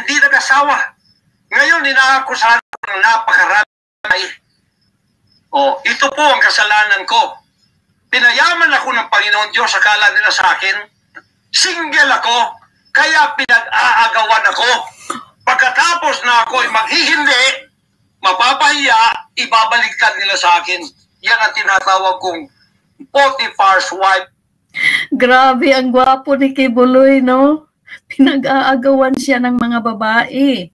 hindi nag-asawa. Ngayon, inaakusahan ko ng napakarami. Ito po ang kasalanan ko. Pinayaman ako ng Panginoon Diyos, akala nila sa akin, single ako, kaya pinag-aagawan ako. Pagkatapos na ako'y maghihindi, mapapahiya, ibabaliktad nila sa akin. Yan ang tinatawag kong Potiphar's wife. Grabe, ang gwapo ni Kibuloy, no? Pinag-aagawan siya ng mga babae.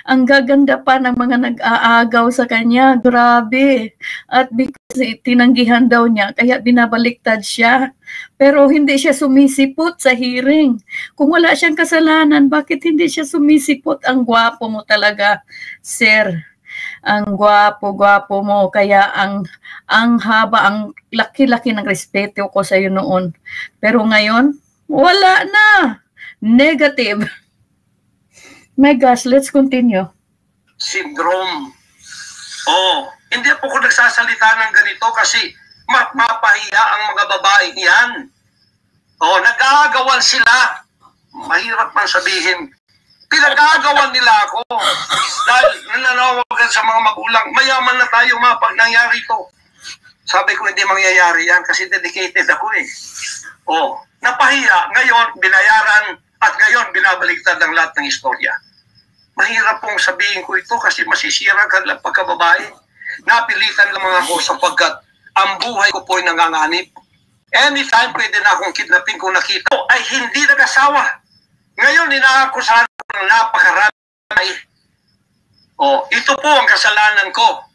Ang gaganda pa ng mga nag-aagaw sa kanya. Grabe. At because tinanggihan daw niya, kaya binabaliktad siya. Pero hindi siya sumisipot sa hearing. Kung wala siyang kasalanan, bakit hindi siya sumisipot? Ang gwapo mo talaga, sir. Ang gwapo-gwapo mo. Kaya ang haba, ang laki-laki ng respeto ko sa iyo noon. Pero ngayon, wala na. Negative. My gosh, let's continue. Syndrome. Hindi po ko nagsasalita ng ganito kasi mapahiya ang mga babae niyan. Nag-aagawan sila. Mahirap man sabihin. Pinag-aagawan nila ako. Dahil nananawagan sa mga magulang, mayaman na tayo pag nangyari ito. Sabi ko, hindi mangyayari yan kasi dedicated ako eh. Napahiya. Ngayon, binayaran at ngayon, binabaliktad ang lahat ng istorya. Mahirap pong sabihin ko ito kasi masisira ka lang pagkababae. Napilitan lang mga ako sapagkat ang buhay ko po'y nanganganib. Anytime pwede na akong kidnapin kung nakita ay hindi nag-asawa. Ngayon, inaakusahan ko ng napakarami. Ito po ang kasalanan ko.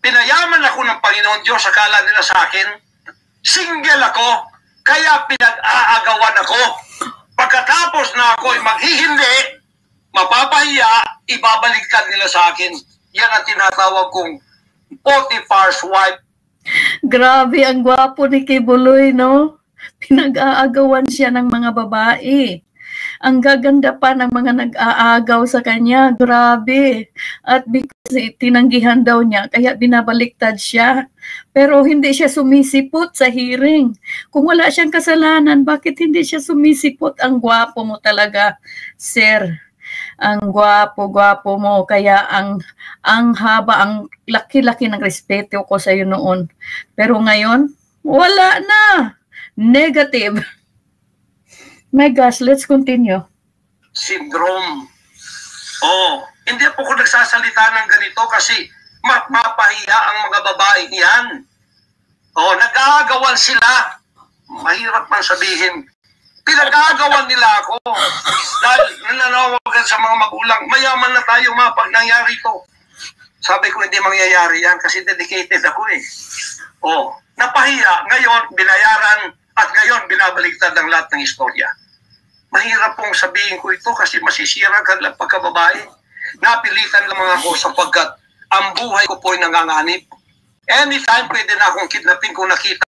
Pinayaman ako ng Panginoon Diyos, akala nila sa akin, single ako, kaya pinag-aagawan ako. Pagkatapos na ako'y maghihindi, mapapahiya, ibabaliktad nila sa akin. Yan ang tinatawag kong Potiphar's wife. Grabe, ang gwapo ni Kibuloy, no? Pinag-aagawan siya ng mga babae. Ang gaganda pa ng mga nag-aagaw sa kanya. Grabe. At because tinanggihan daw niya, kaya binabaliktad siya. Pero hindi siya sumisipot sa hearing. Kung wala siyang kasalanan, bakit hindi siya sumisipot? Ang gwapo mo talaga, sir. Ang gwapo-gwapo mo. Kaya ang haba, ang laki-laki ng respeto ko sa iyo noon. Pero ngayon, wala na. Negative. My gosh, let's continue. Syndrome. Hindi po ko nagsasalita ng ganito kasi mapahiya ang mga babae niyan. Nag-aagawan sila. Mahirap man sabihin. Pinag-aagawan nila ako. Dahil nananawagan sa mga magulang, mayaman na tayo pag nangyari ito. Sabi ko, hindi mangyayari yan kasi dedicated ako eh. Napahiya. Ngayon, binayaran at ngayon, binabaliktad ang lahat ng istorya. Mahirap pong sabihin ko ito kasi masisira ka lang pagkababae. Napilitan lang mga ako sapagkat ang buhay ko po'y nanganganib. Anytime pwede na akong kidnapin kung nakita